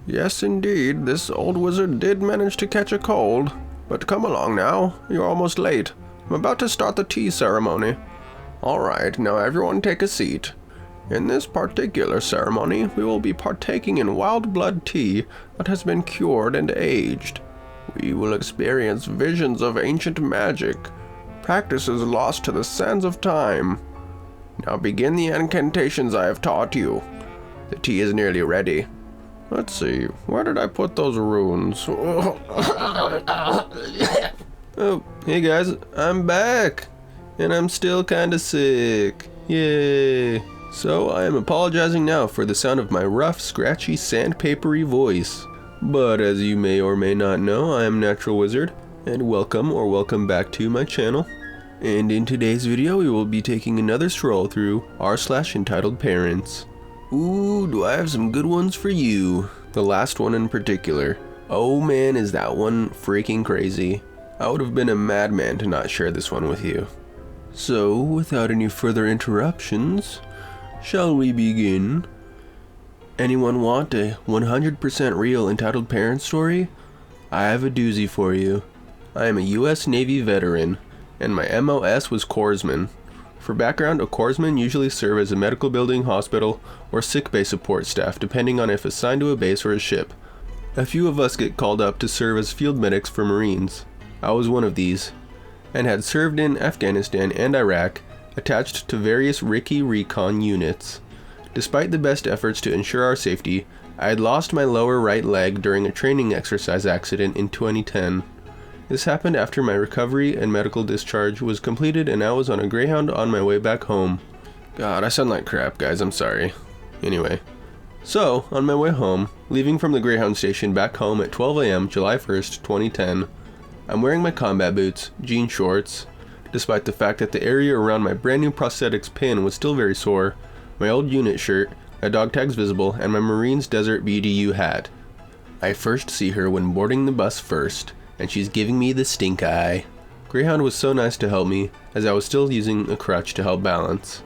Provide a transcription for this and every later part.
Yes, indeed, this old wizard did manage to catch a cold. But come along now, you're almost late. I'm about to start the tea ceremony. Alright, now everyone take a seat. In this particular ceremony, we will be partaking in wild blood tea that has been cured and aged. We will experience visions of ancient magic, practices lost to the sands of time. Now begin the incantations I have taught you. The tea is nearly ready. Let's see, where did I put those runes? Oh, hey guys, I'm back! And I'm still kinda sick. Yay! So I am apologizing now for the sound of my rough, scratchy, sandpapery voice. But as you may or may not know, I am Natural Wizard, and welcome back to my channel. And in today's video, we will be taking another stroll through r/entitledparents. Ooh, do I have some good ones for you. The last one in particular. Oh man, is that one freaking crazy. I would have been a madman to not share this one with you. So, without any further interruptions, shall we begin? Anyone want a 100% real entitled parent story? I have a doozy for you. I am a US Navy veteran, and my MOS was corpsman. For background, a corpsman usually serve as a medical building, hospital, or sick bay support staff depending on if assigned to a base or a ship. A few of us get called up to serve as field medics for Marines. I was one of these, and had served in Afghanistan and Iraq, attached to various Ricky recon units. Despite the best efforts to ensure our safety, I had lost my lower right leg during a training exercise accident in 2010. This happened after my recovery and medical discharge was completed and I was on a Greyhound on my way back home. God, I sound like crap, guys, I'm sorry. Anyway. So, on my way home, leaving from the Greyhound station back home at 12 AM, July 1st, 2010, I'm wearing my combat boots, jean shorts, despite the fact that the area around my brand new prosthetics pin was still very sore, my old unit shirt, my dog tags visible, and my Marines Desert BDU hat. I first see her when boarding the bus first, and she's giving me the stink eye. Greyhound was so nice to help me, as I was still using a crutch to help balance.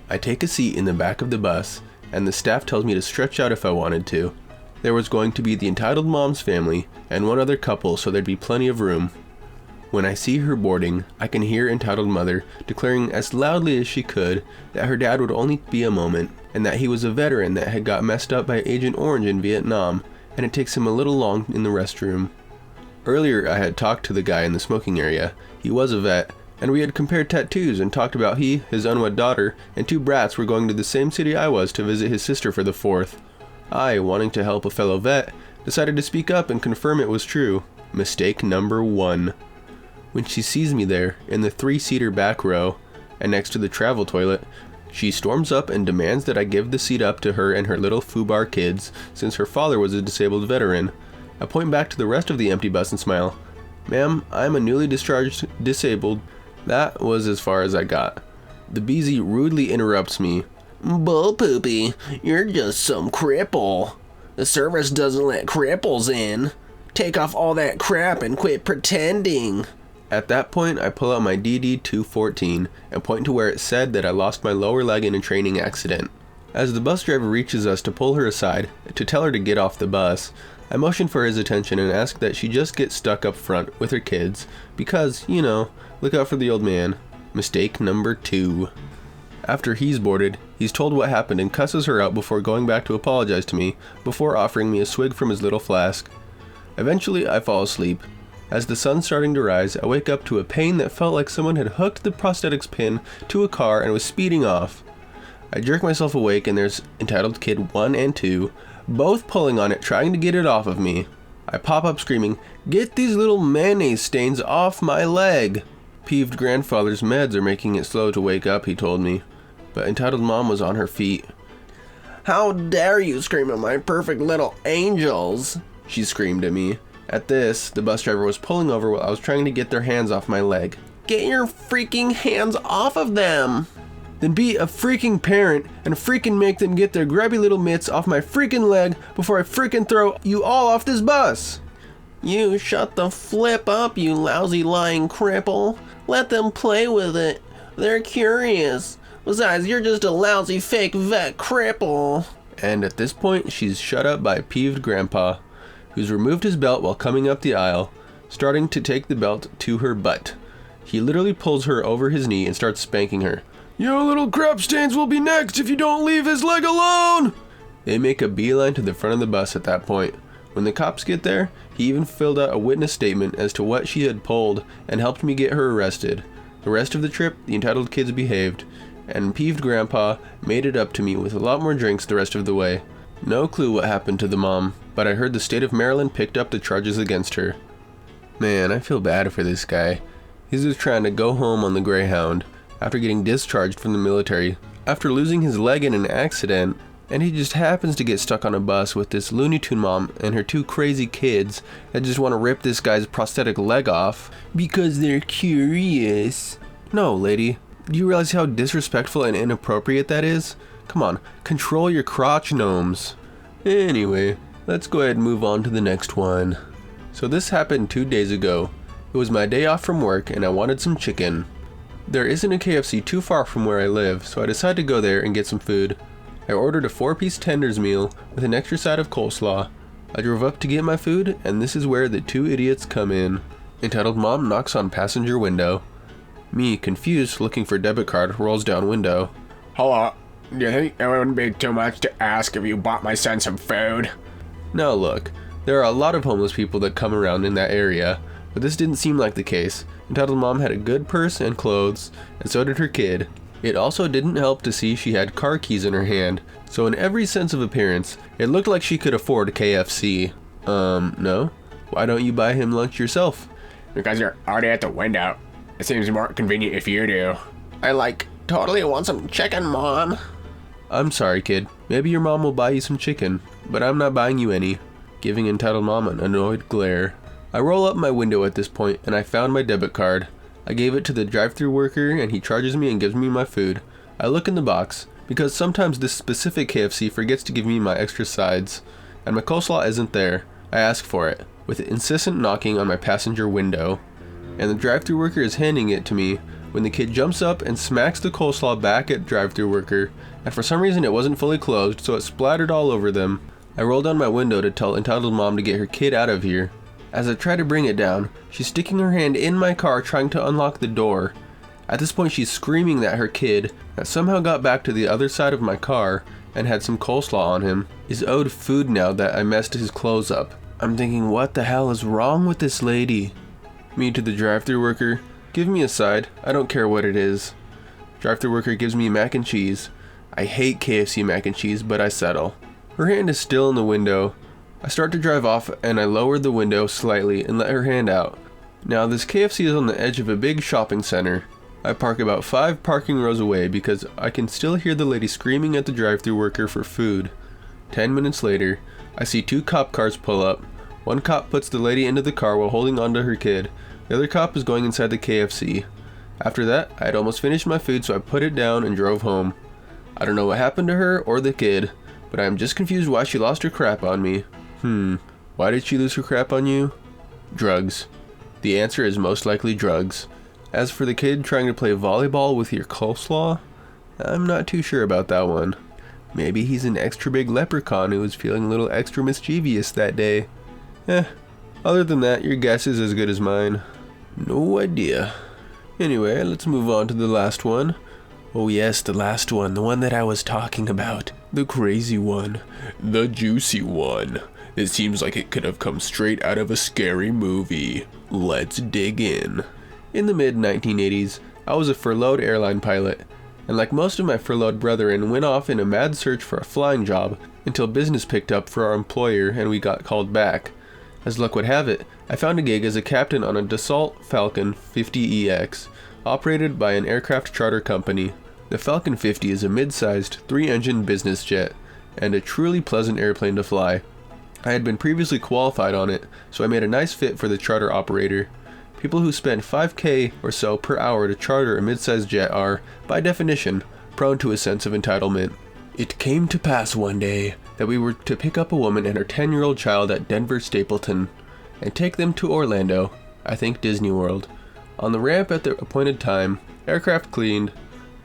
I take a seat in the back of the bus, and the staff tells me to stretch out if I wanted to. There was going to be the entitled mom's family, and one other couple, so there'd be plenty of room. When I see her boarding, I can hear entitled mother declaring as loudly as she could that her dad would only be a moment, and that he was a veteran that had got messed up by Agent Orange in Vietnam, and it takes him a little long in the restroom. Earlier I had talked to the guy in the smoking area. He was a vet, and we had compared tattoos and talked about he, his unwed daughter, and two brats were going to the same city I was to visit his sister for the 4th. I, wanting to help a fellow vet, decided to speak up and confirm it was true. Mistake number 1. When she sees me there, in the 3-seater back row, and next to the travel toilet, she storms up and demands that I give the seat up to her and her little foobar kids, since her father was a disabled veteran. I point back to the rest of the empty bus and smile. Ma'am, I am a newly discharged disabled. That was as far as I got. The BZ rudely interrupts me. Bull poopy, you're just some cripple. The service doesn't let cripples in. Take off all that crap and quit pretending. At that point, I pull out my DD-214 and point to where it said that I lost my lower leg in a training accident. As the bus driver reaches us to pull her aside, to tell her to get off the bus, I motion for his attention and ask that she just get stuck up front with her kids, because, you know, look out for the old man. Mistake number 2. After he's boarded, he's told what happened and cusses her out before going back to apologize to me, before offering me a swig from his little flask. Eventually, I fall asleep. As the sun's starting to rise, I wake up to a pain that felt like someone had hooked the prosthetics pin to a car and was speeding off. I jerk myself awake and there's entitled kid 1 and 2, both pulling on it trying to get it off of me. I pop up screaming, "Get these little mayonnaise stains off my leg!" Peeved grandfather's meds are making it slow to wake up, he told me. But entitled mom was on her feet. "How dare you scream at my perfect little angels!" she screamed at me. At this, the bus driver was pulling over while I was trying to get their hands off my leg. "Get your freaking hands off of them!" Then be a freaking parent and freaking make them get their grubby little mitts off my freaking leg before I freaking throw you all off this bus. You shut the flip up, you lousy lying cripple. Let them play with it. They're curious. Besides, you're just a lousy fake vet cripple. And at this point, she's shut up by a peeved grandpa, who's removed his belt while coming up the aisle, starting to take the belt to her butt. He literally pulls her over his knee and starts spanking her. "Your little crap stains will be next if you don't leave his leg alone!" They make a beeline to the front of the bus at that point. When the cops get there, he even filled out a witness statement as to what she had pulled and helped me get her arrested. The rest of the trip, the entitled kids behaved, and peeved grandpa made it up to me with a lot more drinks the rest of the way. No clue what happened to the mom, but I heard the state of Maryland picked up the charges against her. Man, I feel bad for this guy. He's just trying to go home on the Greyhound after getting discharged from the military, after losing his leg in an accident, and he just happens to get stuck on a bus with this Looney Tune mom and her two crazy kids that just want to rip this guy's prosthetic leg off because they're curious. No, lady. Do you realize how disrespectful and inappropriate that is? Come on, control your crotch gnomes. Anyway, let's go ahead and move on to the next one. So this happened 2 days ago. It was my day off from work and I wanted some chicken. There isn't a KFC too far from where I live, so I decided to go there and get some food. I ordered a 4-piece tenders meal with an extra side of coleslaw. I drove up to get my food, and this is where the two idiots come in. Entitled mom knocks on passenger window. Me, confused, looking for debit card, rolls down window. "Hello, do you think it wouldn't be too much to ask if you bought my son some food?" Now look, there are a lot of homeless people that come around in that area, but this didn't seem like the case. Entitled mom had a good purse and clothes, and so did her kid. It also didn't help to see she had car keys in her hand, so in every sense of appearance, it looked like she could afford KFC. No? Why don't you buy him lunch yourself? "Because you're already at the window. It seems more convenient if you do." I totally want some chicken, Mom." I'm sorry, kid. Maybe your mom will buy you some chicken, but I'm not buying you any. Giving entitled mom an annoyed glare. I roll up my window at this point, and I found my debit card. I gave it to the drive-thru worker, and he charges me and gives me my food. I look in the box, because sometimes this specific KFC forgets to give me my extra sides, and my coleslaw isn't there. I ask for it, with insistent knocking on my passenger window, and the drive-thru worker is handing it to me when the kid jumps up and smacks the coleslaw back at drive-thru worker, and for some reason it wasn't fully closed, so it splattered all over them. I roll down my window to tell entitled mom to get her kid out of here. As I try to bring it down, she's sticking her hand in my car trying to unlock the door. At this point she's screaming that her kid, that somehow got back to the other side of my car and had some coleslaw on him, is owed food now that I messed his clothes up. I'm thinking, what the hell is wrong with this lady? Me to the drive-thru worker, give me a side, I don't care what it is. Drive-thru worker gives me mac and cheese. I hate KFC mac and cheese, but I settle. Her hand is still in the window. I start to drive off and I lower the window slightly and let her hand out. Now this KFC is on the edge of a big shopping center. I park about 5 parking rows away because I can still hear the lady screaming at the drive-thru worker for food. 10 minutes later, I see 2 cop cars pull up. One cop puts the lady into the car while holding onto her kid. The other cop is going inside the KFC. After that, I had almost finished my food, so I put it down and drove home. I don't know what happened to her or the kid, but I am just confused why she lost her crap on me. Why did she lose her crap on you? Drugs. The answer is most likely drugs. As for the kid trying to play volleyball with your coleslaw, I'm not too sure about that one. Maybe he's an extra big leprechaun who was feeling a little extra mischievous that day. Other than that, your guess is as good as mine. No idea. Anyway, let's move on to the last one. Oh yes, the last one, the one that I was talking about. The crazy one. The juicy one. It seems like it could have come straight out of a scary movie. Let's dig in. In the mid-1980s, I was a furloughed airline pilot, and like most of my furloughed brethren, went off in a mad search for a flying job until business picked up for our employer and we got called back. As luck would have it, I found a gig as a captain on a Dassault Falcon 50EX, operated by an aircraft charter company. The Falcon 50 is a mid-sized, 3-engine business jet, and a truly pleasant airplane to fly. I had been previously qualified on it, so I made a nice fit for the charter operator. People who spend $5,000 or so per hour to charter a mid-sized jet are, by definition, prone to a sense of entitlement. It came to pass one day that we were to pick up a woman and her 10-year-old child at Denver Stapleton, and take them to Orlando, I think Disney World. On the ramp at the appointed time, aircraft cleaned,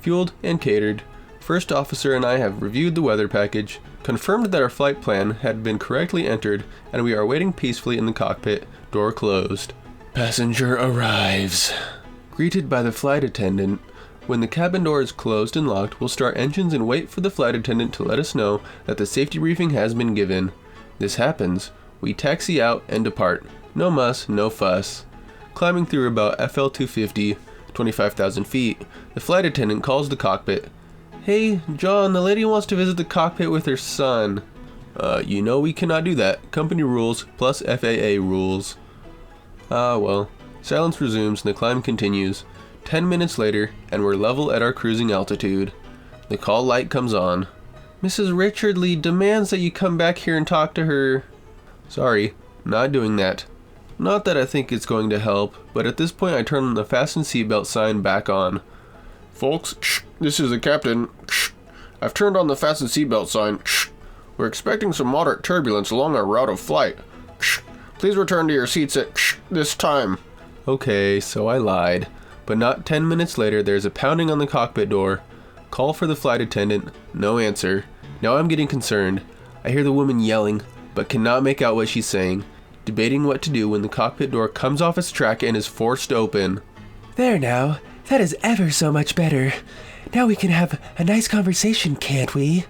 fueled and catered, First officer and I have reviewed the weather package, confirmed that our flight plan had been correctly entered, and we are waiting peacefully in the cockpit, door closed. Passenger arrives. Greeted by the flight attendant. When the cabin door is closed and locked, we'll start engines and wait for the flight attendant to let us know that the safety briefing has been given. This happens. We taxi out and depart. No muss, no fuss. Climbing through about FL 250, 25,000 feet, the flight attendant calls the cockpit. Hey, John, the lady wants to visit the cockpit with her son. You know we cannot do that. Company rules plus FAA rules. Ah, well. Silence resumes and the climb continues. 10 minutes later, and we're level at our cruising altitude. The call light comes on. Mrs. Richardly demands that you come back here and talk to her. Sorry, not doing that. Not that I think it's going to help, but at this point I turn the fasten seatbelt sign back on. Folks, this is the captain. I've turned on the fasten seatbelt sign. We're expecting some moderate turbulence along our route of flight. Please return to your seats at this time. Okay, so I lied. But not 10 minutes later, there's a pounding on the cockpit door. Call for the flight attendant. No answer. Now I'm getting concerned. I hear the woman yelling, but cannot make out what she's saying. Debating what to do when the cockpit door comes off its track and is forced open. There now. That is ever so much better. Now we can have a nice conversation, can't we?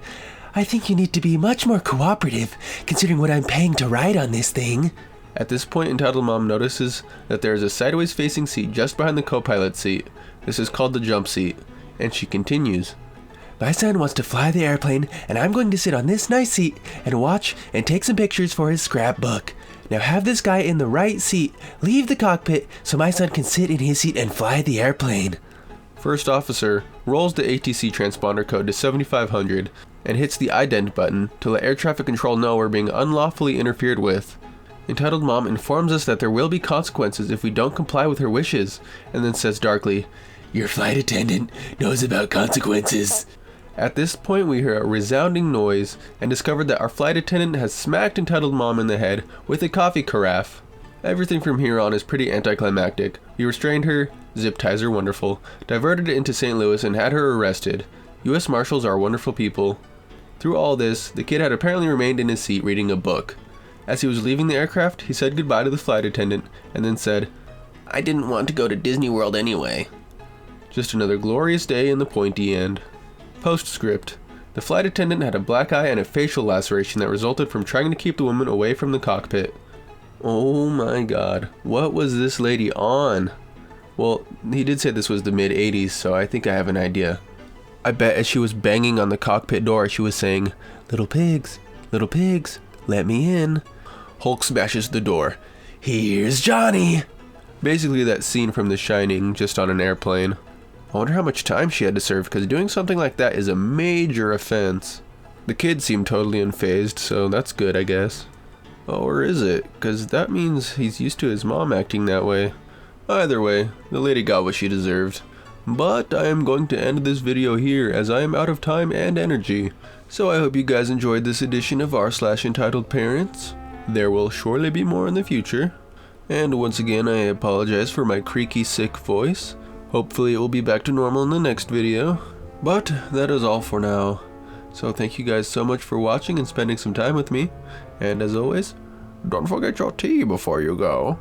I think you need to be much more cooperative, considering what I'm paying to ride on this thing. At this point, Entitled Mom notices that there is a sideways facing seat just behind the co-pilot seat. This is called the jump seat. And she continues. My son wants to fly the airplane, and I'm going to sit on this nice seat and watch and take some pictures for his scrapbook. Now have this guy in the right seat leave the cockpit so my son can sit in his seat and fly the airplane. First officer rolls the ATC transponder code to 7500 and hits the ident button to let air traffic control know we're being unlawfully interfered with. Entitled Mom informs us that there will be consequences if we don't comply with her wishes, and then says darkly, Your flight attendant knows about consequences. At this point we hear a resounding noise and discover that our flight attendant has smacked Entitled Mom in the head with a coffee carafe. Everything from here on is pretty anticlimactic. We restrained her, zip ties are wonderful, diverted it into St. Louis and had her arrested. U.S. Marshals are wonderful people. Through all this, the kid had apparently remained in his seat reading a book. As he was leaving the aircraft, he said goodbye to the flight attendant and then said, I didn't want to go to Disney World anyway. Just another glorious day in the pointy end. Postscript. The flight attendant had a black eye and a facial laceration that resulted from trying to keep the woman away from the cockpit. Oh my god, what was this lady on? Well, he did say this was the mid-80s, so I think I have an idea. I bet as she was banging on the cockpit door, she was saying, little pigs, let me in. Hulk smashes the door. Here's Johnny! Basically that scene from The Shining, just on an airplane. I wonder how much time she had to serve, because doing something like that is a major offense. The kid seemed totally unfazed, so that's good, I guess. Or is it? Because that means he's used to his mom acting that way. Either way, the lady got what she deserved. But I am going to end this video here as I am out of time and energy. So I hope you guys enjoyed this edition of r/entitled parents. There will surely be more in the future. And once again I apologize for my creaky sick voice. Hopefully it will be back to normal in the next video. But that is all for now. So thank you guys so much for watching and spending some time with me. And as always, don't forget your tea before you go.